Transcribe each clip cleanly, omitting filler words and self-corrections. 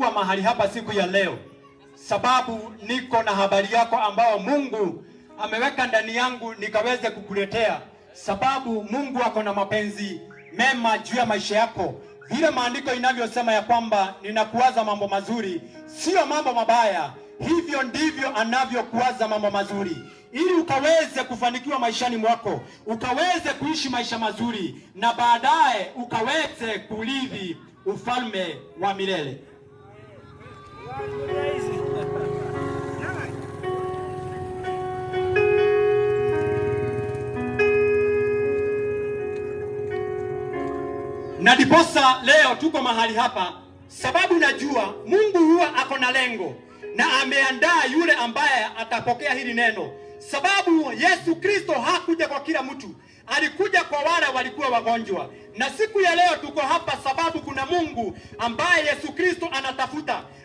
kuwa mahali hapa siku ya leo, sababu niko na habari yako ambao Mungu ameweka ndani yangu nikaweze kukuletea, sababu Mungu ako na mapenzi mema juu ya maisha yako. Vile maandiko inavyosema ya kwamba ninakuwaza mambo mazuri, sio mambo mabaya. Hivyo ndivyo anavyokuwaza mambo mazuri, ili ukaweze kufanikiwa maishani mwako, ukaweze kuishi maisha mazuri, na baadaye ukaweze kurithi ufalme wa milele. Na ndiposa leo tuko mahali hapa, sababu najua Mungu huwa ako na lengo na ameandaa yule ambaye atapokea hili neno. Sababu Yesu Kristo hakuja kwa kila mtu, alikuja kwa wale walikuwa wagonjwa. Na siku ya leo tuko hapa sababu kuna Mungu ambaye Yesu Kristo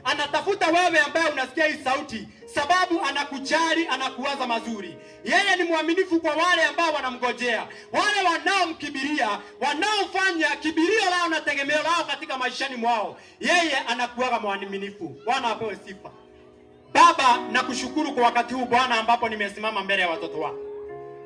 anatafuta wewe ambaye unasikia hii sauti, sababu anakujali, anakuwaza mazuri. Yeye ni mwaminifu kwa wale ambao wanamgojea, wale wanaomkibiria, wanaofanya kibirio lao na tegemeo lao katika maishani mwao. Yeye anakuwa mwaminifu. Bwana apewe sifa. Baba, nakushukuru kwa wakati huu Bwana ambapo nimesimama mbele ya watoto wako.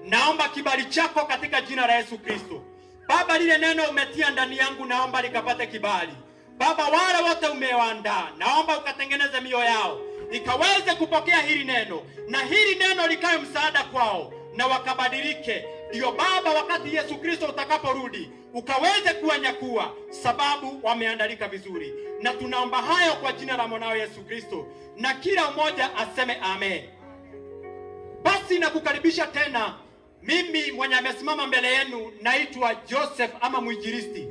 Naomba kibali chako katika jina la Yesu Kristo. Baba, lile neno umetia ndani yangu naomba likapate kibali. Baba, wale wote umewaandaa, naomba ukatengeneze mioyo yao ikaweze kupokea hili neno, na hili neno likawe msaada kwao na wakabadilike. Ndio Baba, wakati Yesu Kristo utakaporudi ukaweze kuwanyakua, sababu wameandalika vizuri. Na tunaomba hayo kwa jina la mwanao Yesu Kristo, na kila mmoja aseme amen. Basi nakukaribisha tena. Mimi mwenye amesimama mbele yenu naitwa Joseph ama Mwinjilisti,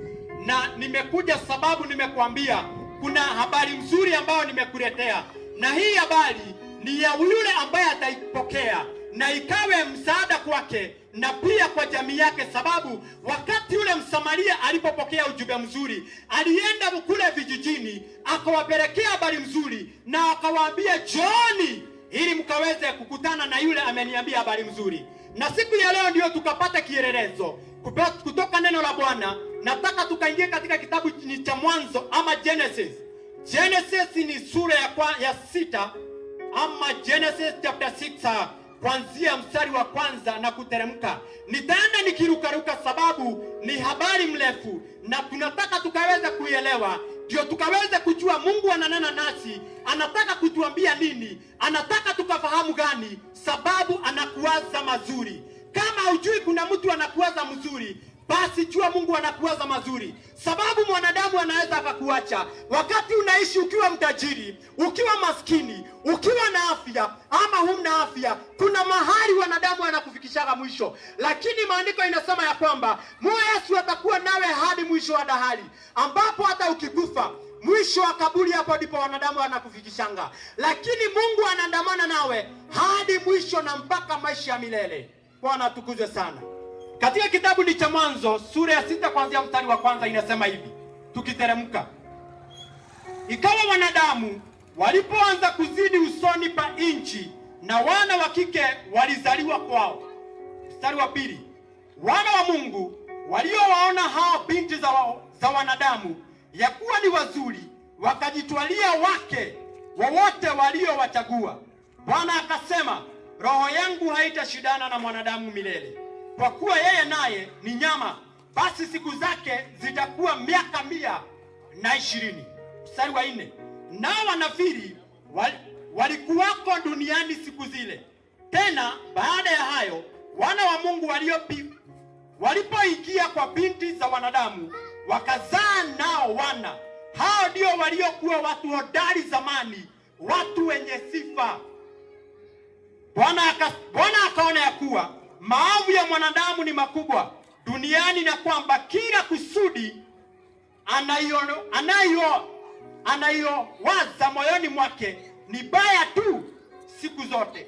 na nimekuja sababu nimekuambia kuna habari nzuri ambayo nimekuletea, na hii habari ni ya yule ambaye ataipokea na ikawe msaada kwake na pia kwa jamii yake. Sababu wakati yule Msamaria alipopokea ujumbe mzuri, alienda kule vijijini akawapelekea habari mzuri na akawaambia John, ili mkaweze kukutana na yule ameniambia habari mzuri. Na siku ya leo ndio tukapata kielelezo kutoka neno la Bwana. Nataka tukaingie katika kitabu cha Mwanzo ama Genesis. Genesis ni sura ya 6 ama Genesis chapter 6 kuanzia mstari wa kwanza na kuteremka. Nitaenda nikirukaruka sababu ni habari mrefu na tunataka tukaweza kuielewa, ndio tukaweza kujua Mungu ananena nasi, anataka kutuambia nini, anataka tukafahamu gani, sababu anakuwaza mazuri. Kama hujui kuna mtu anakuwaza mzuri, basi jua Mungu anakuwaza mazuri. Sababu mwanadamu anaweza akakuacha wakati unaishi ukiwa mtajiri, ukiwa maskini, ukiwa na afya ama huna afya. Kuna mahali wanadamu anakufikishaga mwisho, lakini maandiko inasema ya kwamba Yesu atakuwa nawe hadi mwisho wa dahari, ambapo hata ukikufa mwisho wa kaburi, hapo ndipo wanadamu anakufikishanga. Lakini Mungu anaandamana nawe hadi mwisho na mpaka maisha ya milele. Bwana atukuzwe sana. Katika kitabu ni cha Mwanzo sura ya 6 kuanzia mstari wa kwanza inasema hivi, tukiteremka: ikawa wanadamu walipoanza kuzidi usoni pa nchi, na wana wa kike walizaliwa kwao. Mstari wa pili: wana wa Mungu waliowaona hao binti za wanadamu ya kuwa ni wazuri, wakajitwalia wake wowote waliowachagua. Bwana akasema, roho yangu haitashindana na mwanadamu milele, kwa kuwa yeye naye ni nyama, basi siku zake zitakuwa miaka 120. Mstari wa 4: nao wanafiri walikuwako duniani siku zile. Tena baada ya hayo wana wa Mungu walipoingia kwa binti za wanadamu, wakazaa nao wana. Hao ndio waliokuwa watu hodari zamani, watu wenye sifa. Bwana akaona ya kuwa maovu ya mwanadamu ni makubwa duniani, na kwamba kila kusudi anayowaza moyoni mwake ni baya tu siku zote.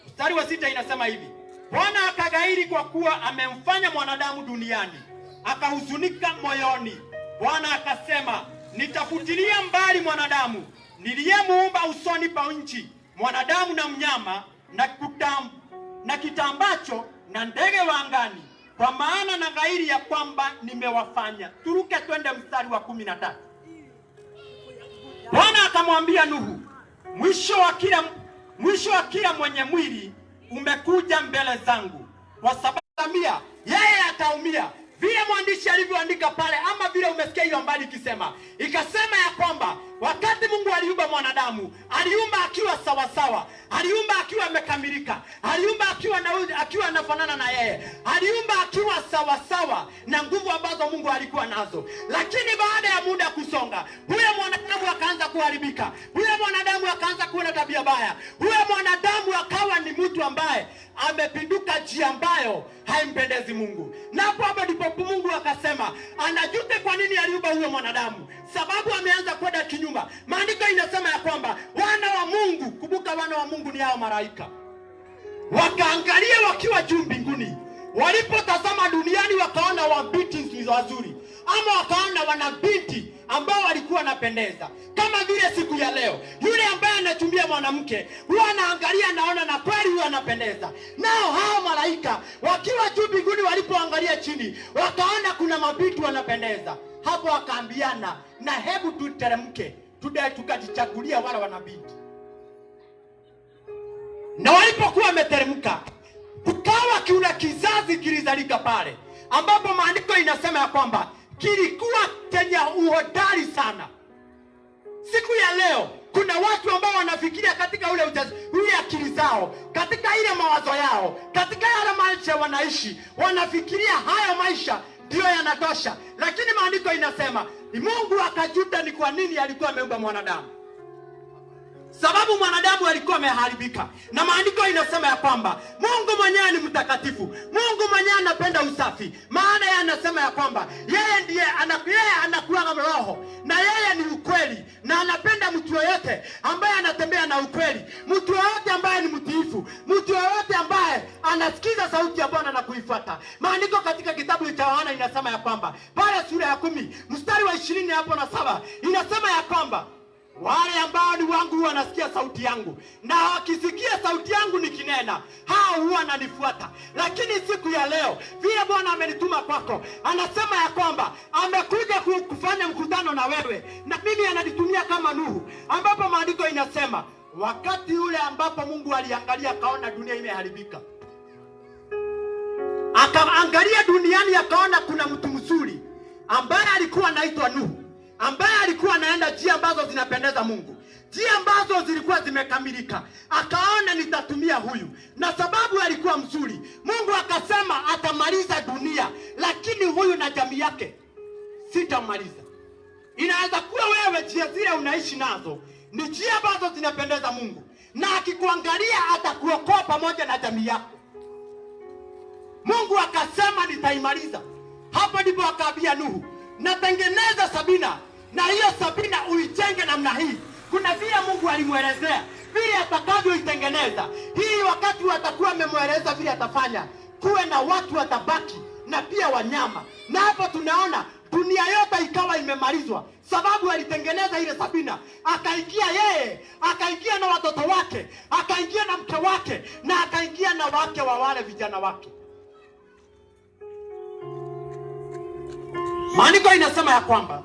Mstari wa 6 inasema hivi: Bwana akagairi kwa kuwa amemfanya mwanadamu duniani, akahuzunika moyoni. Bwana akasema, nitafutilia mbali mwanadamu niliyemuumba usoni pa nchi, mwanadamu na mnyama na kitambacho na ndege wa angani, kwa maana na gairi ya kwamba nimewafanya. Turuke twende mstari wa 13. Bwana akamwambia Nuhu, mwisho wa kila mwenye mwili umekuja mbele zangu, kwa sababu yeye ataumia. Vile mwandishi alivyoandika pale, ama vile umesikia hiyo habari ikasema ya kwamba wakati Mungu aliumba mwanadamu, aliumba akiwa sawasawa, aliumba akiwa amekamilika, aliumba akiwa anafanana na yeye, aliumba akiwa sawasawa na nguvu ambazo Mungu alikuwa nazo. Lakini baada ya muda kusonga, huyo mwanadamu akaanza kuharibika, huyo mwanadamu akaanza kuwa na tabia mbaya, huyo mwanadamu akawa ni mtu ambaye amepinduka njia ambayo haimpendezi Mungu. Na hapo ndipo Mungu akasema anajute kwa nini aliumba huyo mwanadamu, sababu ameanza kwenda kinyuma. Maandiko inasema ya kwamba wana wa Mungu, kumbuka wana wa Mungu ni hao malaika, wakaangalia wakiwa juu mbinguni. Walipotazama duniani wakaona wabinti wazuri, ama wakaona wanabinti ambao walikuwa wanapendeza. Kama vile siku ya leo, yule ambaye anachumbia mwanamke huwa anaangalia, anaona na kweli huwa anapendeza. Nao hao malaika wakiwa juu mbinguni, walipoangalia chini wakaona kuna mabinti wanapendeza. Hapo wakaambiana, na hebu tuteremke tukajichagulia wale wanabinti. Na walipokuwa wameteremka, kukawa kuna kizazi kilizalika pale, ambapo maandiko inasema ya kwamba kilikuwa chenye uhodari sana. Siku ya leo kuna watu ambao wanafikiria katika ule akili zao, katika ile mawazo yao, katika yale maisha wanaishi, wanafikiria hayo maisha ndio yanatosha. Lakini maandiko inasema Mungu akajuta ni kwa nini alikuwa ameumba mwanadamu, sababu mwanadamu alikuwa ameharibika. Na maandiko inasema ya kwamba Mungu mwenyewe ni mtakatifu, Mungu mwenyewe anapenda usafi. Maana yeye anasema ya kwamba yeye ndiye anakuwa roho, na yeye ni ukweli, na anapenda mtu yoyote ambaye anatembea na ukweli, mtu yoyote ambaye ni mtiifu, mtu yoyote ambaye anasikiza sauti ya Bwana na kuifuata. Maandiko katika kitabu cha Yohana inasema ya kwamba pale sura ya 10 mstari wa 20 hapo na 7 inasema ya kwamba wale ambao ni wangu wanasikia sauti yangu, na wakisikia sauti yangu nikinena, hao huwa wananifuata. Lakini siku ya leo vile Bwana amenituma kwako, anasema ya kwamba amekuja kufanya mkutano na wewe, na mimi ananitumia kama Nuhu, ambapo maandiko inasema wakati ule ambapo Mungu aliangalia akaona dunia imeharibika, akaangalia duniani akaona kuna mtu mzuri ambaye alikuwa anaitwa Nuhu, ambaye alikuwa anaenda njia ambazo zinapendeza Mungu, njia ambazo zilikuwa zimekamilika. Akaona nitatumia huyu, na sababu alikuwa mzuri, Mungu akasema atamaliza dunia, lakini huyu na jamii yake sitamaliza. Inaweza kuwa wewe njia zile unaishi nazo ni njia ambazo zinapendeza Mungu, na akikuangalia atakuokoa pamoja na jamii yako. Mungu akasema nitaimaliza. Hapo ndipo akaambia Nuhu, natengeneza Sabina, na hiyo Sabina uijenge namna hii. Kuna vile Mungu alimuelezea vile atakavyoitengeneza hii. Wakati watakuwa amemweleza vile atafanya, kuwe na watu watabaki na pia wanyama. Na hapo tunaona dunia yote ikawa imemalizwa, sababu alitengeneza ile Sabina. Akaingia yeye, akaingia na watoto wake, akaingia na mke wake, na akaingia na wake wa wale vijana wake. Maandiko inasema ya kwamba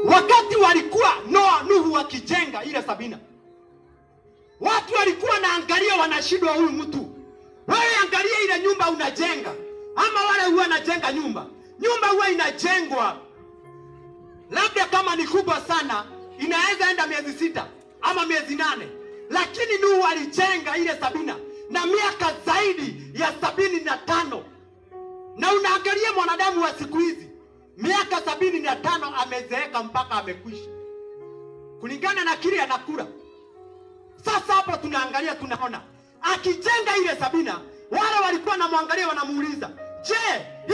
wakati walikuwa Nuhu wakijenga ile Sabina, watu walikuwa naangalia, wanashindwa huyu mtu. Wewe angalia ile nyumba unajenga, ama wale huwa anajenga nyumba huwa inajengwa labda kama ni kubwa sana inaweza enda miezi 6 ama miezi 8, lakini Nuhu alijenga ile Sabina na miaka zaidi ya 75. Na unaangalia mwanadamu wa siku hizi miaka 75 amezeeka mpaka amekwisha kulingana na kile anakula. Sasa hapo tunaangalia, tunaona akijenga ile Sabina, wale walikuwa namwangalia wanamuuliza, je,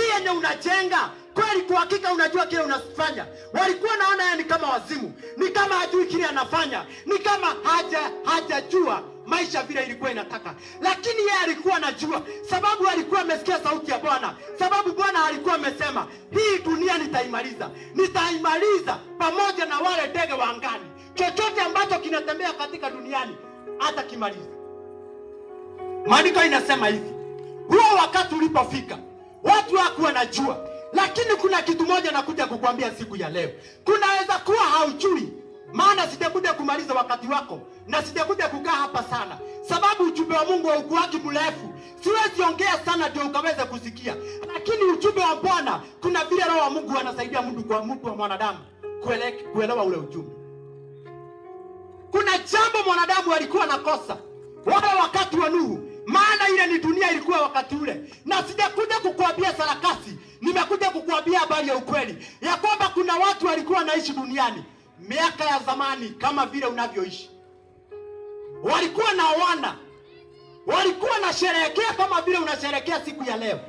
hii yenye unajenga kweli kwa hakika unajua kile unafanya? Walikuwa naona yeye ni kama wazimu, ni kama hajui kile anafanya, ni kama hajajua maisha vile ilikuwa inataka. Lakini yeye alikuwa anajua, sababu alikuwa amesikia sauti ya Bwana, sababu Bwana alikuwa amesema hii dunia nitaimaliza pamoja na wale ndege wa angani. Chochote ambacho kinatembea katika duniani hata kimaliza. Maandiko inasema hivi, huo wakati ulipofika watu hawakuwa wanajua. Lakini kuna kitu moja nakuja kukuambia siku ya leo. Kunaweza Unaweza kuwa haujui, maana sijakuja kumaliza wakati wako na sijakuja kukaa hapa sana, sababu ujumbe wa Mungu haukuwagi mrefu. Siwezi ongea sana ndio ukaweza kusikia, lakini ujumbe wa Bwana, kuna vile Roho wa Mungu anasaidia mtu wa mwanadamu kuelewa ule ujumbe. Kuna jambo mwanadamu alikuwa nakosa wala wakati wa Nuhu, maana ile ni dunia ilikuwa wakati ule. Na sijakuja kukuambia sarakasi, nimekuja kukuambia habari ya ukweli ya kwamba kuna watu walikuwa wanaishi duniani miaka ya zamani kama vile unavyoishi. Walikuwa na wana, walikuwa na sherehekea kama vile unasherehekea siku ya leo.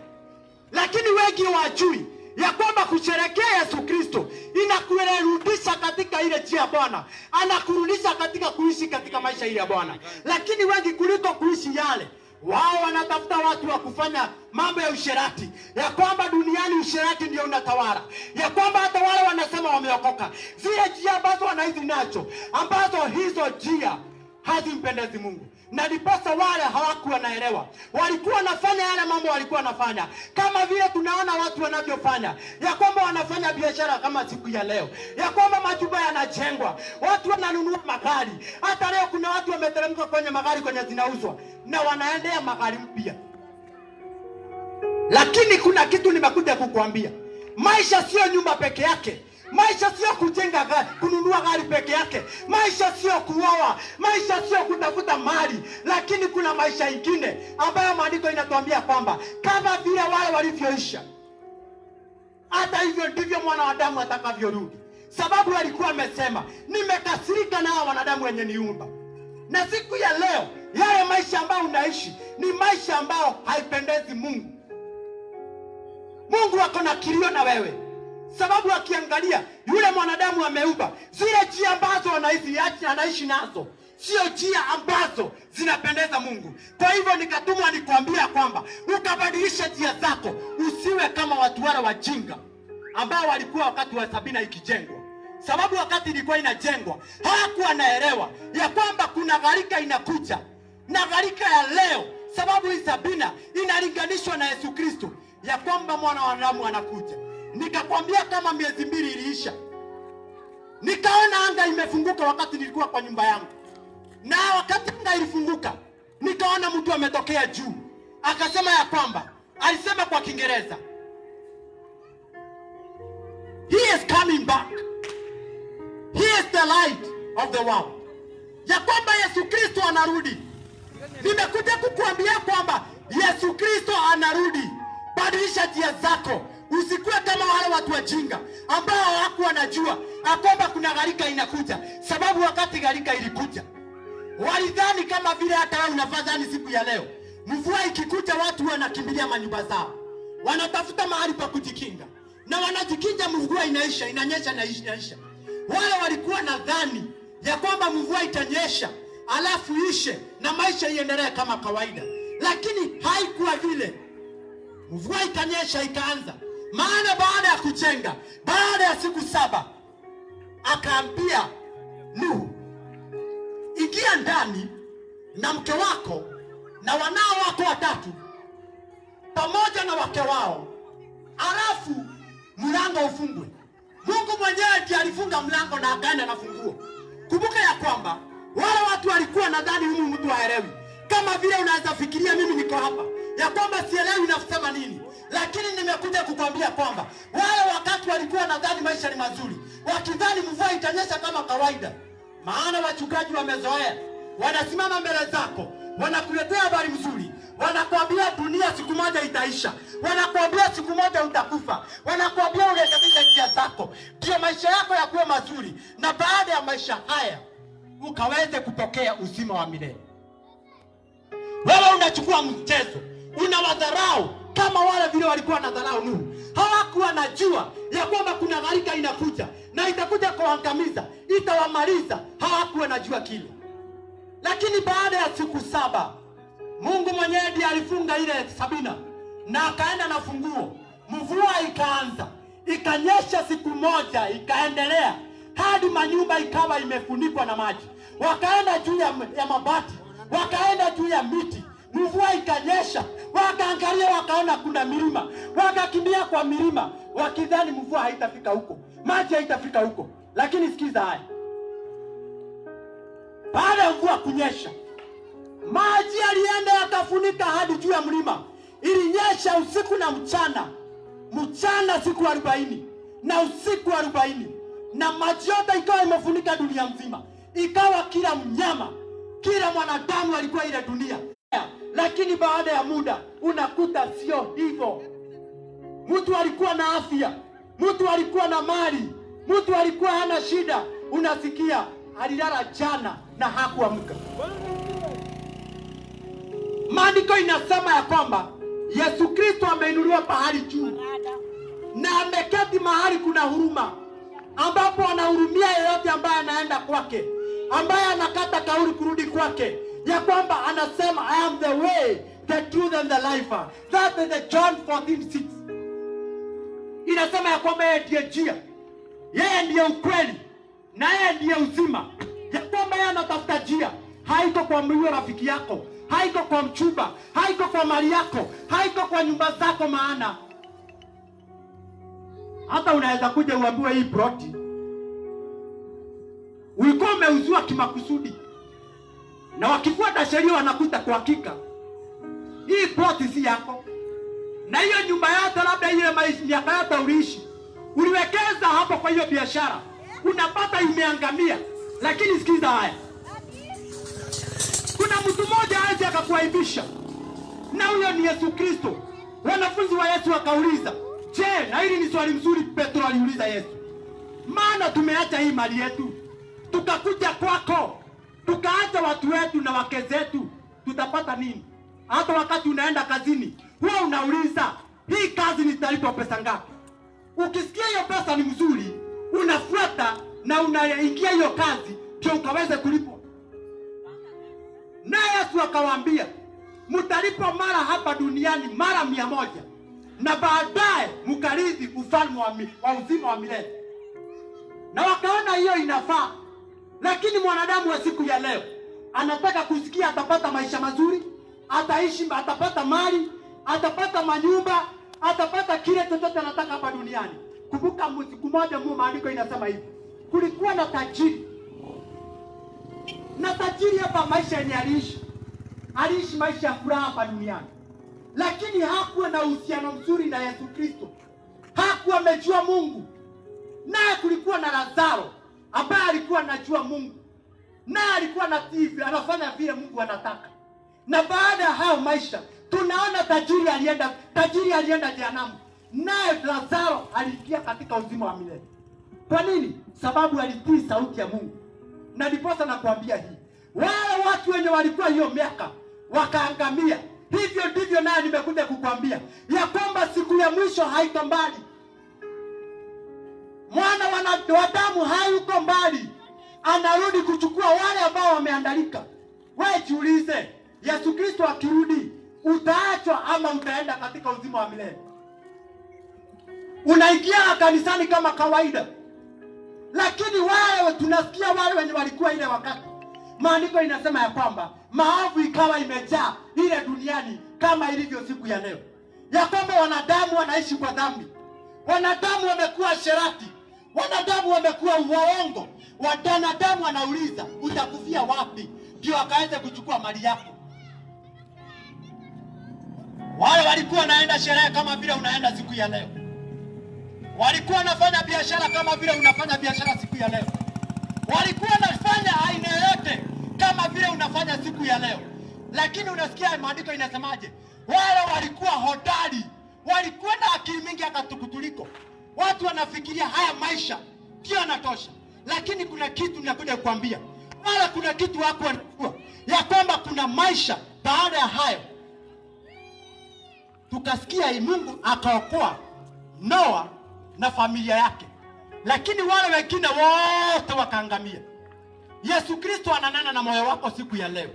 Lakini wengi hawajui ya kwamba kusherehekea Yesu Kristo inakurudisha katika ile njia ya Bwana, anakurudisha katika kuishi katika maisha ile ya Bwana. Lakini wengi kuliko kuishi yale, wao wanatafuta watu wa kufanya mambo ya usherati, ya kwamba duniani usherati ndio unatawala, ya kwamba hata wale wanasema wameokoka, zile njia ambazo wanaishi nacho, ambazo hizo njia hazimpendezi Mungu. Na ndiposa wale hawakuwa naelewa, walikuwa wanafanya yale mambo walikuwa wanafanya, kama vile tunaona watu wanavyofanya, ya kwamba wanafanya biashara kama siku ya leo, ya kwamba majumba yanajengwa, watu wananunua magari. Hata leo kuna watu wameteremka kwenye magari kwenye zinauzwa na wanaendea magari mpya. Lakini kuna kitu nimekuja kukuambia, maisha sio nyumba peke yake. Maisha sio kujenga gari, kununua gari peke yake. Maisha sio kuoa, maisha sio kutafuta mali. Lakini kuna maisha ingine ambayo maandiko inatuambia kwamba kama vile wale walivyoisha, hata hivyo ndivyo mwanadamu atakavyorudi. Sababu alikuwa amesema, nimekasirika na hao wanadamu wenye niumba. Na siku ya leo, yale maisha ambayo unaishi ni maisha ambayo haipendezi Mungu. Mungu ako na kilio na wewe, sababu akiangalia yule mwanadamu ameuba, zile njia ambazo anaishi nazo sio njia ambazo zinapendeza Mungu. Kwa hivyo nikatumwa nikwambia kwamba ukabadilisha njia zako, usiwe kama watu wale wajinga ambao walikuwa wakati wa Sabina ikijengwa. Sababu wakati ilikuwa inajengwa hawakuwa naelewa ya kwamba kuna gharika inakuja, na gharika ya leo, sababu hii Sabina inalinganishwa na Yesu Kristo, ya kwamba mwana wa Adamu anakuja. Nikakwambia kama miezi 2 iliisha, nikaona anga imefunguka wakati nilikuwa kwa nyumba yangu. Na wakati anga ilifunguka, nikaona mtu ametokea juu, akasema ya kwamba, alisema kwa Kiingereza, he is coming back, he is the light of the world, ya kwamba Yesu Kristo anarudi. Nimekuja kukuambia kwamba Yesu Kristo anarudi. Badilisha njia zako, usikuwe kama wale watu wajinga ambao hawakuwa wanajua kwamba kuna gharika inakuja. Sababu wakati gharika ilikuja, walidhani kama vile hata wewe unafadhani siku ya leo. Mvua ikikuja, watu wanakimbilia manyumba zao, wanatafuta mahali pa kujikinga, na wanajikinga. Mvua inaisha, inanyesha na inaisha. Wale walikuwa nadhani ya kwamba mvua itanyesha alafu ishe na maisha iendelee kama kawaida, lakini haikuwa vile. Mvua ikanyesha, ikaanza. Maana baada ya kujenga, baada ya siku 7, akaambia Nuhu, ingia ndani na mke wako na wanao wako 3 pamoja na wake wao, alafu mlango ufungwe. Mungu mwenyewe ndiye alifunga mlango na akaenda na funguo. Kumbuka ya kwamba wale watu walikuwa nadhani huyu mtu haelewi, kama vile unaweza fikiria mimi niko hapa ya kwamba sielewi nasema nini. Lakini nimekuja kukwambia kwamba wale wakati walikuwa nadhani maisha ni mazuri, wakidhani mvua itanyesha kama kawaida. Maana wachungaji wamezoea, wanasimama mbele zako, wanakuletea habari nzuri, wanakuambia dunia siku moja itaisha, wanakuambia siku moja utakufa, wanakuambia urekebishe njia zako ndio maisha yako yakuwe mazuri, na baada ya maisha haya ukaweze kupokea uzima wa milele. Wewe unachukua mchezo, unawadharau kama wale vile walikuwa na dharau Nuhu. Hawakuwa najua ya kwamba kuna gharika inakuja na itakuja kuangamiza, itawamaliza. Hawakuwa najua kile. Lakini baada ya siku 7, Mungu mwenyewe ndiye alifunga ile Sabina na akaenda na funguo. Mvua ikaanza, ikanyesha siku 1, ikaendelea hadi manyumba ikawa imefunikwa na maji. Wakaenda juu ya mabati, wakaenda juu ya miti. Mvua ikanyesha, wakaangalia, wakaona kuna milima, wakakimbia kwa milima wakidhani mvua haitafika huko, maji haitafika huko. Lakini sikiza haya, baada ya mvua kunyesha, maji yalienda yakafunika hadi juu ya mlima. Ilinyesha usiku na mchana, mchana siku 40 na usiku 40, na maji yote ikawa imefunika dunia mzima. Ikawa kila mnyama, kila mwanadamu alikuwa ile dunia. Lakini baada ya muda unakuta sio hivyo. Mtu alikuwa na afya, mtu alikuwa na mali, mtu alikuwa hana shida, unasikia alilala jana na hakuamka. Maandiko inasema ya kwamba Yesu Kristo ameinuliwa pahali juu na ameketi mahali kuna huruma, ambapo anahurumia yeyote ambaye anaenda kwake, ambaye anakata kauli kurudi kwake, ya kwamba anasema I am the way, the truth and the life. That is the John 14:6. Inasema ya kwamba yeye ndiye njia, yeye ndiye ukweli na yeye ndiye uzima. Ya kwamba yeye anatafuta njia, haiko kwa mlio rafiki yako, haiko kwa mchumba, haiko kwa mali yako, haiko kwa nyumba zako. Maana hata unaweza kuja uambiwe hii ploti ulikuwa umeuziwa kimakusudi, na wakifuata sheria wanakuta kwa hakika hii ploti si yako, na hiyo nyumba yote labda ile miaka yote uliishi uliwekeza hapo kwa hiyo biashara, unapata imeangamia. Lakini sikiza haya, kuna mtu mmoja aje akakuaibisha, na huyo ni Yesu Kristo. Wanafunzi wa Yesu wakauliza, je, na hili ni swali mzuri Petro aliuliza Yesu, maana tumeacha hii mali yetu tukakuja kwako, tukaacha watu wetu na wake zetu, tutapata nini? Hata wakati unaenda kazini wewe unauliza hii kazi nitalipwa pesa ngapi? Ukisikia hiyo pesa ni mzuri, unafuata na unaingia hiyo kazi ndio ukaweze kulipwa. Na Yesu akawaambia, mtalipwa mara hapa duniani mara 100, na baadaye mkarithi ufalme wa uzima wa milele. Na wakaona hiyo inafaa. Lakini mwanadamu wa siku ya leo anataka kusikia atapata maisha mazuri, ataishi, atapata mali, atapata manyumba, atapata kile chochote anataka hapa duniani. Kumbuka siku moja maandiko inasema hivi, kulikuwa na tajiri. Na tajiri hapa maisha yenye aliishi maisha ya furaha hapa duniani. Lakini hakuwa na uhusiano mzuri na Yesu Kristo. Hakuwa amejua Mungu. Naye kulikuwa na Lazaro ambaye alikuwa anajua Mungu, naye alikuwa natii, anafanya vile Mungu anataka. Na baada ya hao maisha tunaona tajiri alienda jehanamu, naye Lazaro aliingia katika uzima wa milele. Kwa nini? Sababu alitii sauti ya Mungu. Na ndiposa nakwambia hii, wale watu wenye walikuwa hiyo miaka wakaangamia, hivyo ndivyo naye nimekuja kukwambia ya kwamba siku ya mwisho haiko mbali. Mwana wa Adamu hayuko mbali, anarudi kuchukua wale ambao wameandalika. Wewe jiulize, Yesu Kristo akirudi utaachwa ama utaenda katika uzima wa milele? Unaingia kanisani kama kawaida, lakini wale tunasikia wale wenye walikuwa ile wakati, maandiko inasema ya kwamba maovu ikawa imejaa ile duniani kama ilivyo siku ya leo, ya kwamba wanadamu wanaishi kwa dhambi, wanadamu wamekuwa sherati, wanadamu wamekuwa waongo, wanadamu wanauliza utakufia wapi ndio akaweze kuchukua mali yako. Wale walikuwa naenda sherehe kama vile unaenda siku ya leo, walikuwa wanafanya biashara kama vile unafanya biashara siku ya leo, walikuwa wanafanya aina yote kama vile unafanya siku ya leo. Lakini unasikia maandiko inasemaje? Wale walikuwa hodari, walikuwa na akili mingi akatukutuliko. Watu wanafikiria haya maisha ndio yanatosha. Lakini kuna kitu ninakuja kukwambia, wala kuna kitu wako wanajua ya kwamba kuna maisha baada ya hayo. Tukasikia Mungu akaokoa Noa na familia yake, lakini wale wengine wote wakaangamia. Yesu Kristo ananena na moyo wako siku ya leo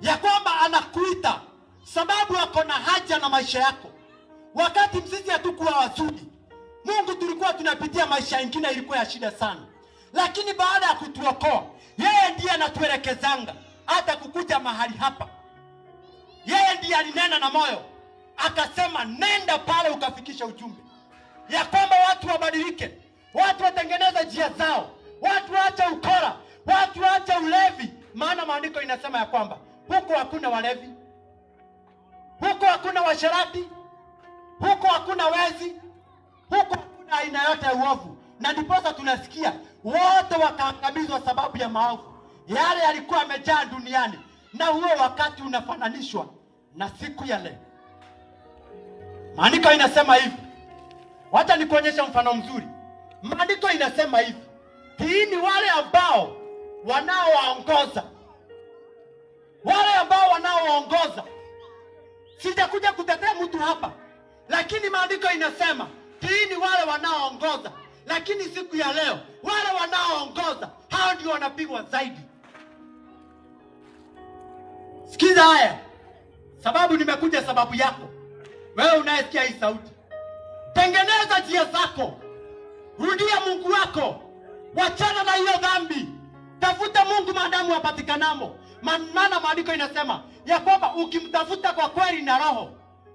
ya kwamba anakuita, sababu ako na haja na maisha yako. Wakati sisi hatukuwa wazuri, Mungu tulikuwa tunapitia maisha mengine ilikuwa ya shida sana, lakini baada ya kutuokoa yeye ndiye anatuelekezanga hata kukuja mahali hapa. Yeye ndiye alinena na moyo akasema, nenda pale ukafikisha ujumbe ya kwamba watu wabadilike, watu watengeneze njia zao, watu waache ukora, watu waache ulevi. Maana maandiko inasema ya kwamba huko hakuna walevi, huko hakuna washerati, huko hakuna wezi, huko hakuna aina yote ya uovu. Na ndiposa tunasikia wote wakaangamizwa sababu ya maovu yale yalikuwa yamejaa duniani. Na huo wakati unafananishwa na siku ya leo. Maandiko inasema hivi, wacha nikuonyesha mfano mzuri. Maandiko inasema hivi, hii ni wale ambao wanaowaongoza, wale ambao wanaowaongoza. Sijakuja kutetea mtu hapa, lakini maandiko inasema hii ni wale wanaoongoza. Lakini siku ya leo wale wanaoongoza hao ndio wanapigwa zaidi. Sikiza haya, sababu nimekuja sababu yako wewe unayesikia hii sauti. Tengeneza njia zako, rudia Mungu wako, wachana na hiyo dhambi, tafuta Mungu maadamu apatikanamo. Maana maandiko inasema ya kwamba ukimtafuta kwa kweli na roho,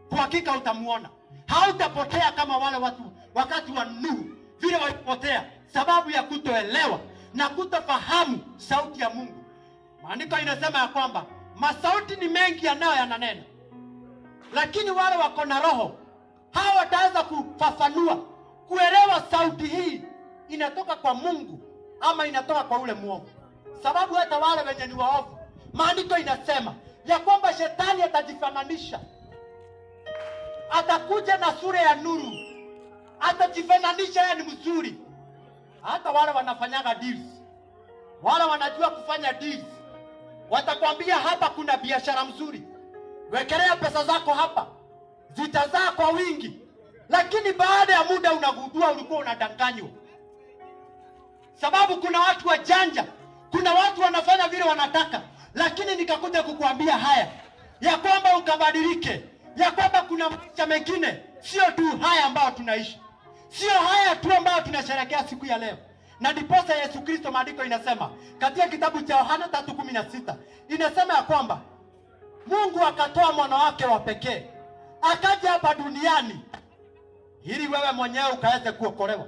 kwa hakika utamuona. Hautapotea kama wale watu wakati wa Nuhu vile walipotea sababu ya kutoelewa na kutofahamu sauti ya Mungu. Maandiko inasema ya kwamba masauti ni mengi yananena, lakini wale wako na roho hao wataweza kufafanua, kuelewa sauti hii inatoka kwa Mungu ama inatoka kwa ule muovu. Sababu hata wale wenye ni waovu, maandiko inasema ya kwamba shetani atajifananisha, atakuja na sura ya nuru, atajifananisha yeye ni mzuri. Hata wale wanafanyaga deals, wale wanajua kufanya deals, watakwambia hapa kuna biashara mzuri, wekelea pesa zako hapa, zitazaa kwa wingi. Lakini baada ya muda unagundua ulikuwa unadanganywa. Sababu kuna watu wajanja, kuna watu wanafanya vile wanataka. Lakini nikakuja kukuambia haya ya kwamba ukabadilike, ya kwamba kuna maisha mengine, sio tu haya ambayo tunaishi, sio haya tu ambayo tunasherehekea siku ya leo. Na ndiposa Yesu Kristo, maandiko inasema katika kitabu cha Yohana 3:16 inasema ya kwamba Mungu akatoa mwana wake wa pekee akaja hapa duniani ili wewe mwenyewe ukaweze kuokolewa,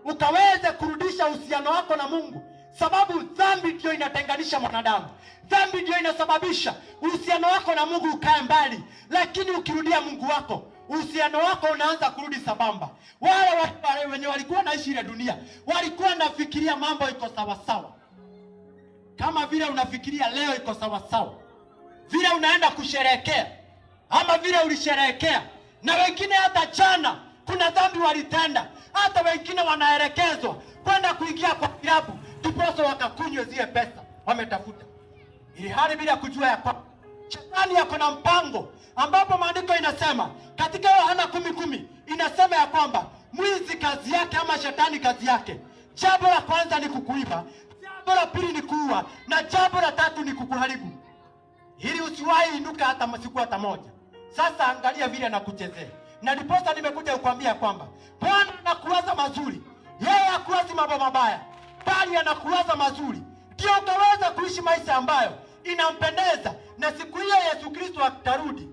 ukaweze kurudisha uhusiano wako na Mungu. Sababu dhambi ndio inatenganisha mwanadamu, dhambi ndio inasababisha uhusiano wako na Mungu ukae mbali. Lakini ukirudia Mungu wako, uhusiano wako unaanza kurudi sabamba. Wale wenye walikuwa naishi ile dunia walikuwa nafikiria mambo iko sawa sawa, kama vile unafikiria leo iko sawa sawa, vile unaenda kusherehekea ama vile ulisherehekea. Na wengine hata jana kuna dhambi walitenda, hata wengine wanaelekezwa kwenda kuingia kwa kilabu ndiposa wakakunywe zile pesa wametafuta, ili hali bila kujua ya kwamba shetani yako na mpango. Ambapo maandiko inasema katika Yohana 10:10 inasema ya kwamba mwizi kazi yake ama shetani kazi yake, jambo la kwanza ni kukuiba, jambo la pili ni kuua, na jambo la tatu ni kukuharibu, ili usiwahi inuka hata siku hata moja. Sasa angalia vile anakuchezea. Na ndiposa nimekuja kukwambia kwamba Bwana anakuwaza mazuri, yeye hakuwazi mambo mabaya, bali anakuwaza mazuri, ndio utaweza kuishi maisha ambayo inampendeza. Na siku hiyo Yesu Kristo atarudi,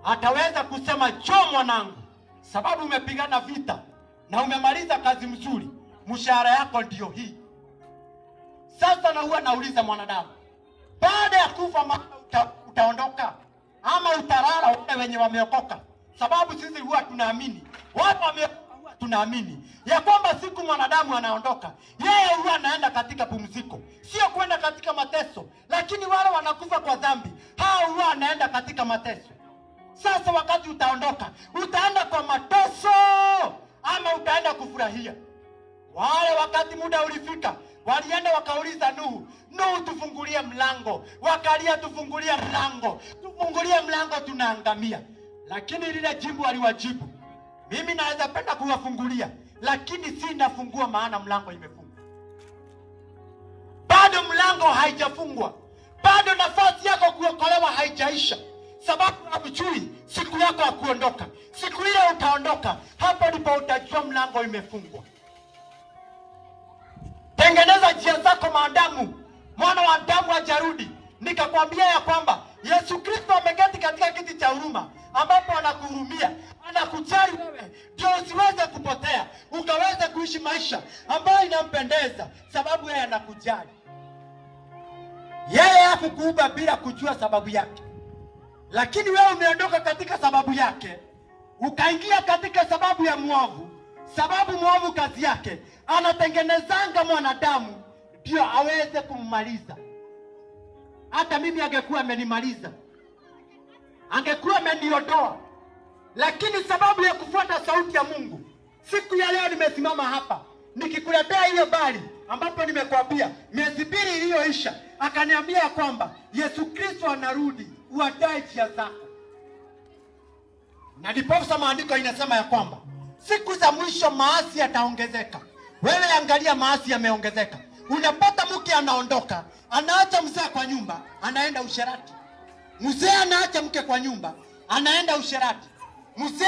ataweza kusema njoo mwanangu, sababu umepigana vita na umemaliza kazi mzuri, mshahara yako ndio hii. Sasa na huwa nauliza mwanadamu, baada ya kufa utaondoka ama utalala wale wenye wameokoka? Sababu sisi huwa tunaamini, watu wameokoka huwa tunaamini ya kwamba siku mwanadamu anaondoka, yeye huwa anaenda katika pumziko, sio kwenda katika mateso. Lakini wale wanakufa kwa dhambi, hao huwa anaenda katika mateso. Sasa wakati utaondoka, utaenda kwa mateso ama utaenda kufurahia? Wale wakati muda ulifika, walienda wakauliza Nuhu, Nuhu tufungulie mlango. Wakalia, tufungulie mlango, tufungulie mlango, tunaangamia. Lakini lile jibu aliwajibu, mimi naweza penda kuwafungulia, lakini si nafungua, maana mlango imefungwa. Bado mlango haijafungwa, bado nafasi yako kuokolewa haijaisha. Sababu hujui siku yako ya kuondoka. Siku ile utaondoka, hapo ndipo utajua mlango imefungwa. Tengeneza njia zako maadamu mwana wa Adamu hajarudi. Nikakwambia ya kwamba Yesu Kristo ameketi katika kiti cha huruma, ambapo anakuhurumia, anakujali wewe, ndio usiweze kupotea, ukaweze kuishi maisha ambayo inampendeza, sababu yeye anakujali. Yeye hakukuumba bila kujua sababu yake, lakini wewe umeondoka katika sababu yake, ukaingia katika sababu ya mwovu. Sababu mwovu kazi yake anatengenezanga mwanadamu ndio aweze kummaliza. Hata mimi angekuwa amenimaliza, angekuwa ameniondoa, lakini sababu ya kufuata sauti ya Mungu, siku ya leo nimesimama hapa nikikuletea hiyo habari ambapo nimekwambia miezi 2 iliyoisha akaniambia kwamba Yesu Kristo anarudi, uandae njia zako. Na ndipo maandiko inasema ya kwamba siku za mwisho maasi yataongezeka. Wewe angalia, maasi yameongezeka. Unapata mke anaondoka, anaacha mzee kwa nyumba, anaenda usherati. Mzee anaacha mke kwa nyumba, anaenda usherati. Mzee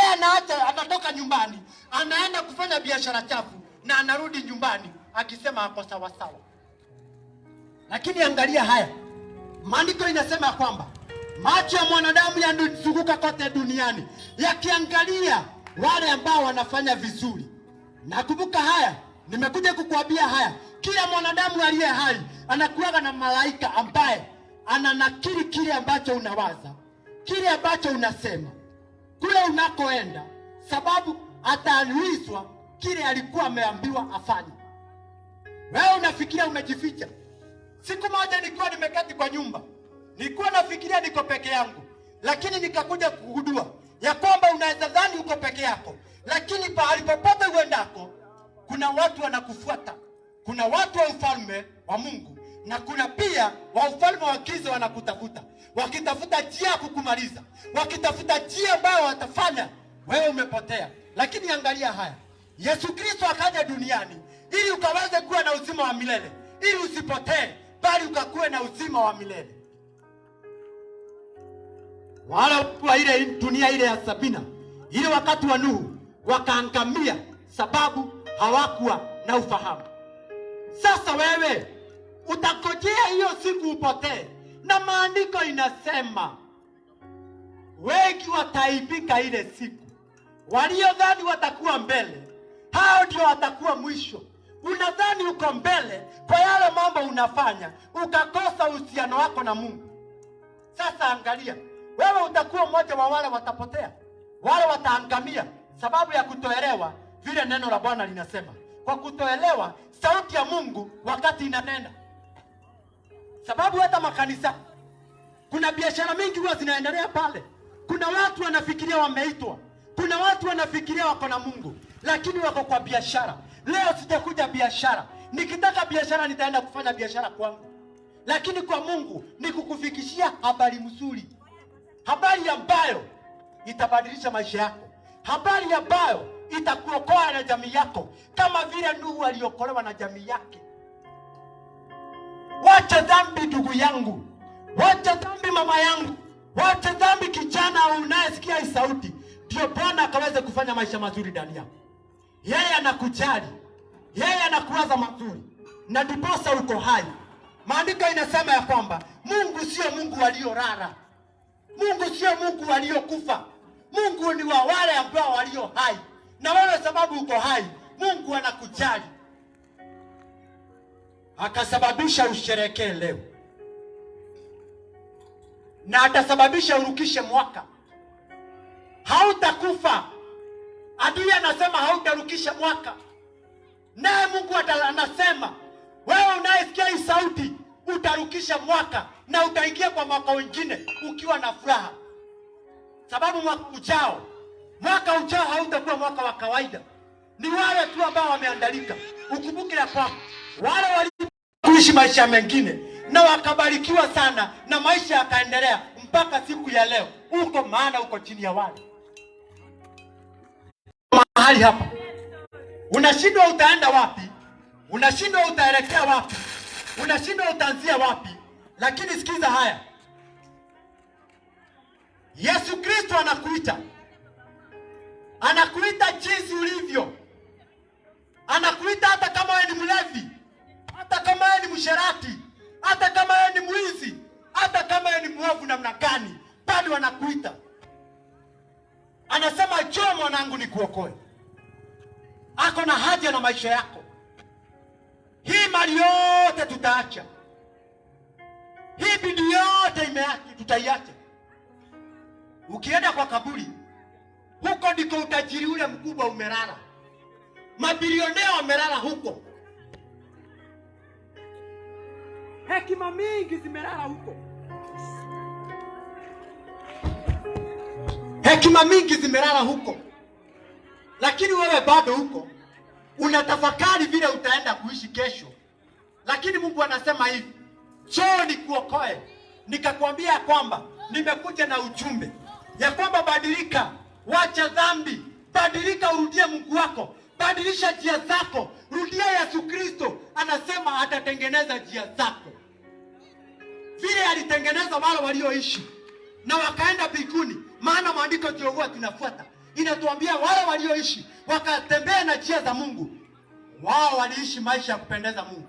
anatoka nyumbani, anaenda kufanya biashara chafu, na anarudi nyumbani akisema ako sawa sawa. Lakini angalia haya, maandiko inasema kwamba macho ya mwanadamu yanazunguka kote duniani yakiangalia wale ambao wanafanya vizuri. Nakumbuka haya, nimekuja kukuambia haya, kila mwanadamu aliye hai anakuwa na malaika ambaye ananakili kile ambacho unawaza, kile ambacho unasema, kule unakoenda, sababu ataulizwa kile alikuwa ameambiwa afanye. Wewe unafikiria umejificha. Siku moja nilikuwa nimeketi kwa nyumba, nilikuwa nafikiria niko peke yangu, lakini nikakuja kugundua ya kwamba unaweza dhani uko peke yako, lakini pahali popote uendako kuna watu wanakufuata. Kuna watu wa ufalme wa Mungu na kuna pia wa ufalme wa giza wanakutafuta, wakitafuta njia kukumaliza, wakitafuta njia ambayo watafanya wewe umepotea. Lakini angalia haya, Yesu Kristo akaja duniani ili ukaweze kuwa na uzima wa milele, ili usipotee bali ukakuwe na uzima wa milele. Wala kwa ile dunia ile ya Sabina, ile wakati wa Nuhu, wakaangamia sababu hawakuwa na ufahamu. Sasa wewe utakojea hiyo siku upotee, na maandiko inasema wengi wataibika ile siku. Waliodhani watakuwa mbele, hao ndio watakuwa mwisho. Unadhani uko mbele kwa yale mambo unafanya, ukakosa uhusiano wako na Mungu. Sasa angalia, wewe utakuwa mmoja wa wale watapotea, wale wataangamia sababu ya kutoelewa vile neno la Bwana linasema, kwa kutoelewa sauti ya Mungu wakati inanena. Sababu hata makanisa kuna biashara mingi huwa zinaendelea pale. Kuna watu wanafikiria wameitwa, kuna watu wanafikiria wako na Mungu, lakini wako kwa biashara. Leo sijakuja biashara, nikitaka biashara nitaenda kufanya biashara kwangu, lakini kwa Mungu ni kukufikishia habari nzuri, habari ambayo itabadilisha maisha yako, habari ambayo itakuokoa na jamii yako, kama vile Nuhu aliokolewa na jamii yake. Wacha dhambi ndugu yangu, wacha dhambi mama yangu, wacha dhambi kijana unayesikia hii sauti, ndio Bwana akaweze kufanya maisha mazuri ndani yako. Yeye anakujali, yeye anakuwaza mazuri, na ndiposa uko hai. Maandiko inasema ya kwamba Mungu sio Mungu waliolala, Mungu sio Mungu waliokufa. Mungu ni wa wale ambao walio hai. Na wewe sababu uko hai, Mungu anakujali, akasababisha usherekee leo, na atasababisha urukishe mwaka. Hautakufa. Adui anasema hautarukisha mwaka, naye Mungu anasema wewe unayesikia hii sauti utarukisha mwaka, na utaingia kwa mwaka wengine ukiwa na furaha, sababu mwaka ujao hautakuwa mwaka wa kawaida. Ni wale tu ambao wameandalika. Ukumbuke ya kwamba wale walikuishi maisha mengine na wakabarikiwa sana na maisha yakaendelea mpaka siku ya leo, uko maana uko chini ya wale. Mahali hapa unashindwa utaenda wapi, unashindwa utaelekea wapi, unashindwa utaanzia wapi. Lakini sikiza haya, Yesu Kristo anakuita, anakuita jinsi ulivyo. Anakuita hata kama wewe ni mlevi, hata kama wewe ni msherati, hata kama wewe ni mwizi, hata kama wewe ni mwovu namna gani, bado anakuita. njoo mwanangu nikuokoe. Ako na haja na maisha yako. Hii mali yote tutaacha, hii bidii yote tutaiacha. Ukienda kwa kaburi, huko ndiko utajiri ule mkubwa umelala. Mabilionea wamelala huko, hekima mingi zimelala huko, hekima mingi zimelala huko. Lakini wewe bado huko unatafakari vile utaenda kuishi kesho. Lakini Mungu anasema hivi, njoo nikuokoe. Nikakwambia kwamba nimekuja na ujumbe ya kwamba badilika, wacha dhambi, badilika, urudie Mungu wako, badilisha njia zako, rudia Yesu Kristo. Anasema atatengeneza njia zako vile alitengeneza wale walioishi na wakaenda mbinguni. Maana maandiko Jehova tunafuata inatuambia wale walioishi wakatembea na njia za Mungu, wao waliishi maisha ya kupendeza Mungu,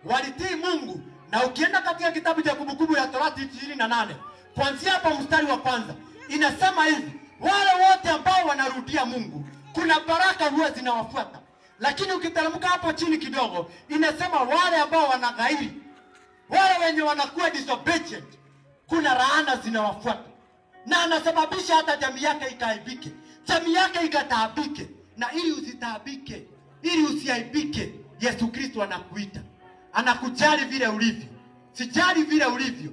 walitii Mungu. Na ukienda katika kitabu cha Kumbukumbu ya Torati 28 kuanzia hapo mstari wa kwanza, inasema hivi, wale wote ambao wanarudia Mungu kuna baraka huwa zinawafuata. Lakini ukiteremka hapo chini kidogo, inasema wale ambao wanaghairi, wale wenye wanakuwa disobedient, kuna laana zinawafuata. Na anasababisha hata jamii yake ikaibike, jamii yake ikataabike. Na ili usitaabike, ili usiaibike, Yesu Kristo anakuita, anakujali vile ulivyo. Sijali vile ulivyo,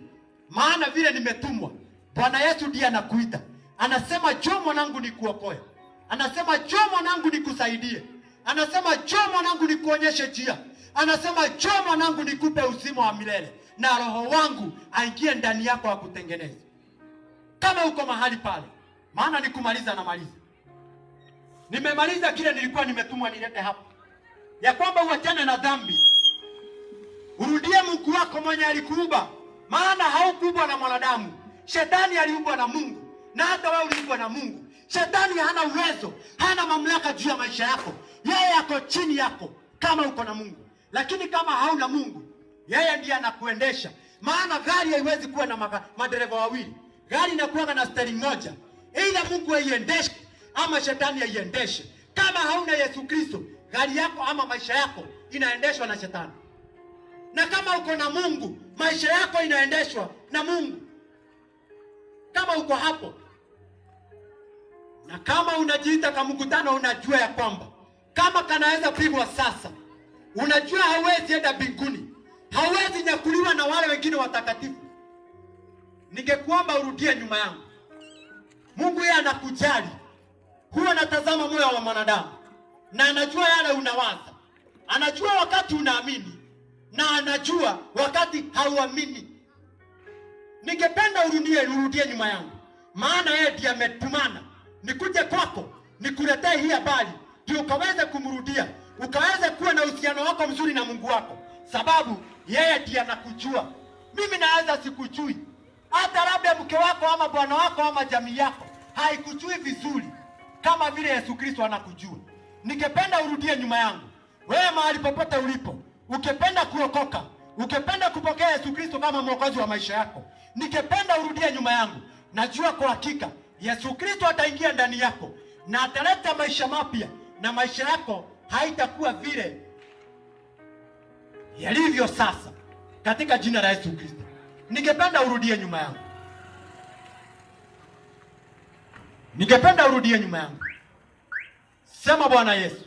maana vile nimetumwa. Bwana Yesu ndiye anakuita, anasema njoo mwanangu nikuokoe, anasema njoo mwanangu nikusaidie, anasema njoo mwanangu nikuonyeshe njia, anasema njoo mwanangu nikupe uzima wa milele, na Roho wangu aingie ndani yako akutengeneze. Kama uko mahali pale, maana nikumaliza na maliza. Nimemaliza kile nilikuwa nimetumwa nilete hapa, ya kwamba uachane na dhambi, urudie Mungu wako mwenye alikuumba. Maana haukuumbwa na mwanadamu, shetani aliumbwa na Mungu, na hata wewe uliumbwa na Mungu. Shetani hana uwezo, hana mamlaka juu ya maisha yako, yeye yako chini yako kama uko na Mungu. Lakini kama hauna Mungu, yeye ndiye anakuendesha. Maana gari haiwezi kuwa na madereva wawili, gari inakuwa na steering moja. Aidha Mungu aiendeshe ama shetani aiendeshe. Kama hauna Yesu Kristo, gari yako ama maisha yako inaendeshwa na shetani. Na kama uko na Mungu, maisha yako inaendeshwa na Mungu. Kama uko hapo, na kama unajiita kama mkutano, unajua ya kwamba kama kanaweza pigwa sasa, unajua hauwezi enda mbinguni, hauwezi nyakuliwa na wale wengine watakatifu, ningekuomba urudie nyuma yangu. Mungu yeye anakujali, huwa anatazama moyo wa mwanadamu, na anajua yale unawaza, anajua wakati unaamini, na anajua wakati hauamini. Ningependa urudie nyuma yangu, maana yeye ndiye ametumana nikuje kwako nikuletee hii habari, ndio ukaweze kumrudia, ukaweze kuwa na uhusiano wako mzuri na Mungu wako, sababu yeye ndiye anakujua. Mimi naweza sikujui, hata labda mke wako ama bwana wako ama jamii yako haikujui vizuri kama vile Yesu Kristo anakujua. Ningependa urudie nyuma yangu, wewe mahali popote ulipo, ukipenda kuokoka, ukipenda kupokea Yesu Kristo kama mwokozi wa maisha yako, ningependa urudie nyuma yangu. Najua kwa hakika Yesu Kristo ataingia ndani yako na ataleta maisha mapya, na maisha yako haitakuwa vile yalivyo sasa, katika jina la Yesu Kristo. Ningependa urudie nyuma yangu, ningependa urudie nyuma yangu. Sema Bwana Yesu,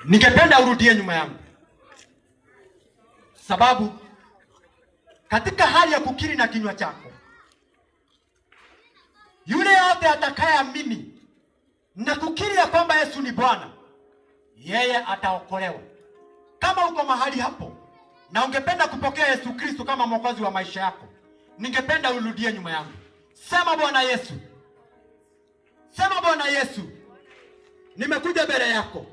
ningependa urudie nyuma yangu, sababu katika hali ya kukiri na kinywa chako, yule yote atakayeamini na kukiri ya kwamba Yesu ni Bwana, yeye ataokolewa. Kama uko mahali hapo na ungependa kupokea Yesu Kristo kama mwokozi wa maisha yako, ningependa urudie nyuma yangu. Sema Bwana Yesu, sema Bwana Yesu, nimekuja mbele yako,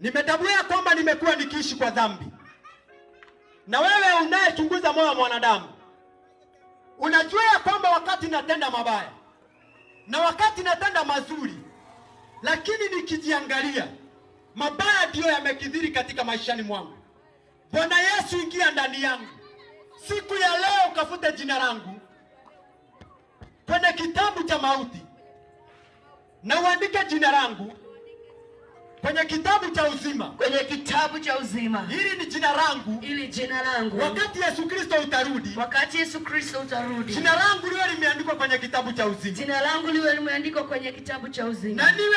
nimetambua kwamba nimekuwa nikiishi kwa dhambi. Na wewe unayechunguza moyo wa mwanadamu, unajua ya kwamba wakati natenda mabaya na wakati natenda mazuri, lakini nikijiangalia mabaya ndiyo yamekithiri katika maishani mwangu. Bwana Yesu, ingia ndani yangu siku ya leo, kafute jina langu kwenye kitabu cha mauti na uandike jina langu kwenye kitabu cha uzima. Kwenye kitabu cha uzima. Hili ni jina langu. Ili jina langu. Wakati Yesu Kristo utarudi. Wakati Yesu Kristo utarudi. Jina langu liwe limeandikwa kwenye kitabu cha uzima. Jina langu liwe limeandikwa kwenye kitabu cha uzima. Na niwe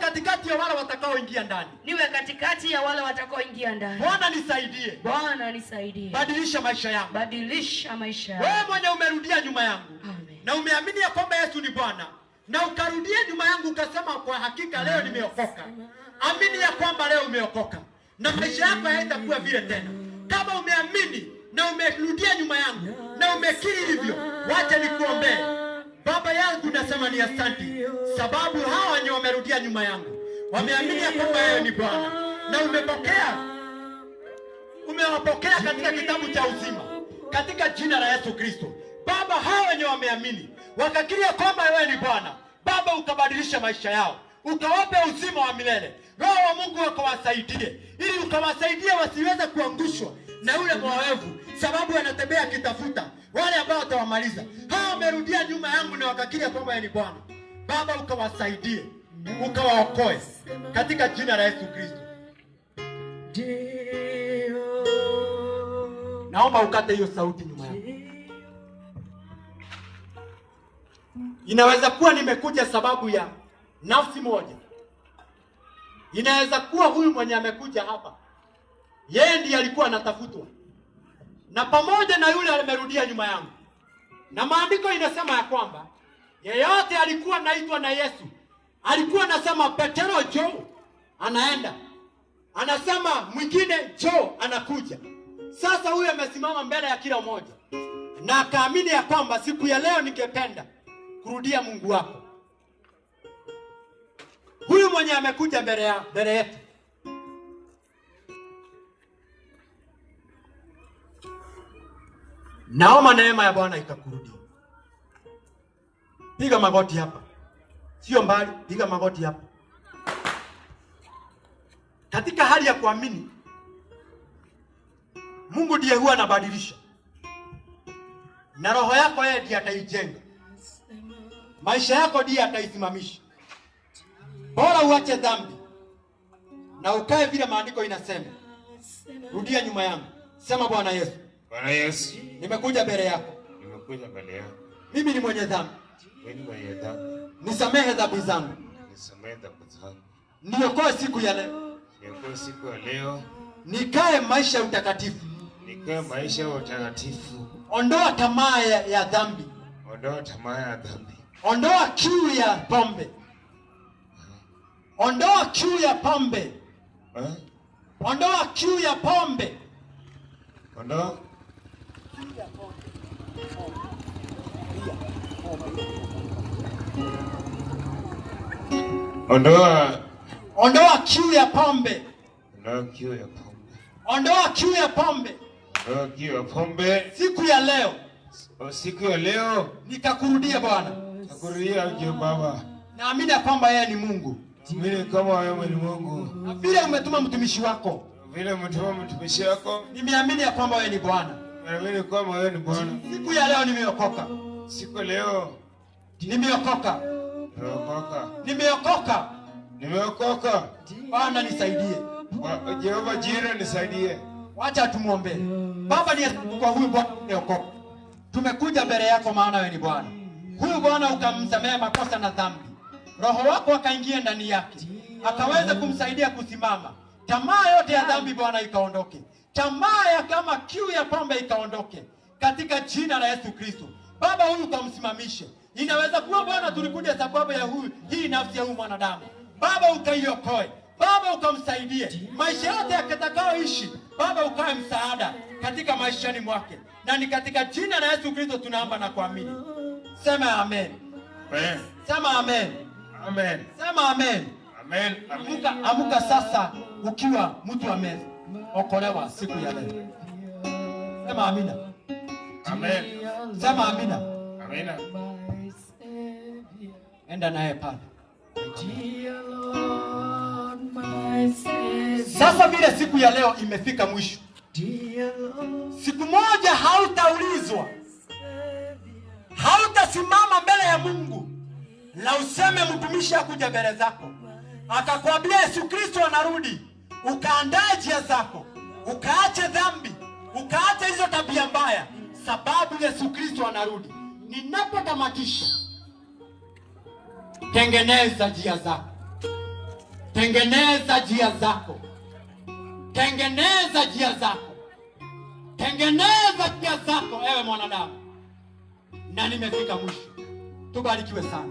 katikati ya wale watakaoingia ndani. Niwe katikati ya wale watakaoingia ndani. Bwana nisaidie. Bwana nisaidie. Badilisha maisha yangu. Badilisha maisha yangu. Wewe mwenye umerudia nyuma yangu. Amen. Na umeamini ya kwamba Yesu ni Bwana. Na ukarudia nyuma yangu ukasema kwa hakika leo nimeokoka. Amini ya kwamba leo umeokoka. Na maisha yako haitakuwa vile tena. Kama umeamini na umerudia nyuma yangu na umekiri hivyo, wacha nikuombee. Baba yangu, nasema ni asante sababu hawa wenye wamerudia nyuma yangu wameamini ya kwamba wewe ni Bwana na umewapokea katika kitabu cha uzima katika jina la Yesu Kristo. Baba, hawa wenye wameamini wakakiri ya kwamba wewe ni Bwana, Baba ukabadilisha maisha yao, ukawape uzima wa milele. Roho wa Mungu ukawasaidie, ili ukawasaidie wasiweze kuangushwa na yule mwovu, sababu wanatembea kitafuta wale ambao watawamaliza. Hawa wamerudia nyuma yangu na wakakiri ya kwamba wewe ni Bwana. Baba ukawasaidie, ukawaokoe katika jina la Yesu Kristo. Naomba ukate hiyo sauti nyuma yangu. Inaweza kuwa nimekuja sababu ya nafsi moja. Inaweza kuwa huyu mwenye amekuja hapa, yeye ndiye alikuwa anatafutwa, na pamoja na yule amerudia nyuma yangu. Na maandiko inasema ya kwamba yeyote alikuwa anaitwa na Yesu, alikuwa anasema Petero njoo, anaenda. Anasema mwingine njoo, anakuja. Sasa huyu amesimama mbele ya kila mmoja na akaamini ya kwamba siku ya leo ningependa kurudia Mungu wako. Huyu mwenye amekuja mbele yetu, naomba neema ya Bwana ikakurudia. Piga magoti hapa, sio mbali, piga magoti hapa. Katika hali ya kuamini, Mungu ndiye huwa anabadilisha, na roho yako yeye ndiye ataijenga, maisha yako ndiye ataisimamisha. Bora uache dhambi na ukae vile maandiko inasema. Rudia nyuma yangu, sema Bwana Yesu. Bwana Yesu, nimekuja mbele yako. Nimekuja mbele yako. Mimi ni mwenye dhambi. Mimi mwenye dhambi. Nisamehe dhambi zangu. Nisamehe dhambi zangu. Niokoe siku ya leo. Niokoe siku ya leo. Nikae maisha ya utakatifu. Nikae maisha ya utakatifu. Ondoa tamaa ya dhambi. Ondoa tamaa ya dhambi. Ondoa kiu ya pombe. Ondoa kiu ya pombe. Ondoa kiu ya pombe. Ondoa. Ondoa kiu ya pombe. Ondoa kiu ya pombe. Ondoa kiu ya pombe. Ondoa kiu ya pombe. Siku ya leo. Siku ya leo nikakurudia Bwana. Nikakurudia Baba. Naamini kwamba yeye ni Mungu. Mimi kama wewe ni Mungu. Na vile umetuma mtumishi wako. Vile umetuma mtumishi wako. Nimeamini ya kwamba wewe ni Bwana. Naamini kwamba wewe ni Bwana. Siku ya leo nimeokoka. Siku leo nimeokoka. Nimeokoka. Nimeokoka. Bwana nisaidie. Jehova Jire nisaidie. Wacha tumuombe. Baba, ni kwa huyu Bwana nimeokoka. Tumekuja mbele yako maana wewe ni Bwana. Huyu Bwana ukamsamehe makosa na dhambi. Roho wako akaingia ndani yake, akaweza kumsaidia kusimama. Tamaa yote ya dhambi Bwana ikaondoke. Tamaa ya kama kiu ya pombe ikaondoke. Katika jina la Yesu Kristo. Baba, huyu ukamsimamishe. Inaweza kuwa Bwana tulikuja sababu ya hii nafsi ya huyu mwanadamu. Baba ukaiokoe. Baba ukamsaidie. Maisha yote yakatakaoishi, Baba ukae msaada katika maishani mwake. Na ni katika jina la Yesu Kristo tunaomba na kuamini. Sema amen. Amen. Sema amen. Amen. Sema amen. Amen. Amuka sasa ukiwa mtu ameokolewa siku ya leo. Sema amina. Amen. Sema amina. Amina. Enda naye pale. Sasa vile siku ya leo imefika mwisho, siku moja hautaulizwa, hautasimama mbele ya Mungu na useme mtumishi akuja mbele zako akakwambia Yesu Kristo anarudi, ukaandaa njia zako, ukaache dhambi, ukaache hizo tabia mbaya, sababu Yesu Kristo anarudi. Ninapotamatisha, tengeneza njia zako, tengeneza njia zako, tengeneza njia zako, tengeneza njia zako, ewe mwanadamu. Na nimefika mwisho. Tubarikiwe sana.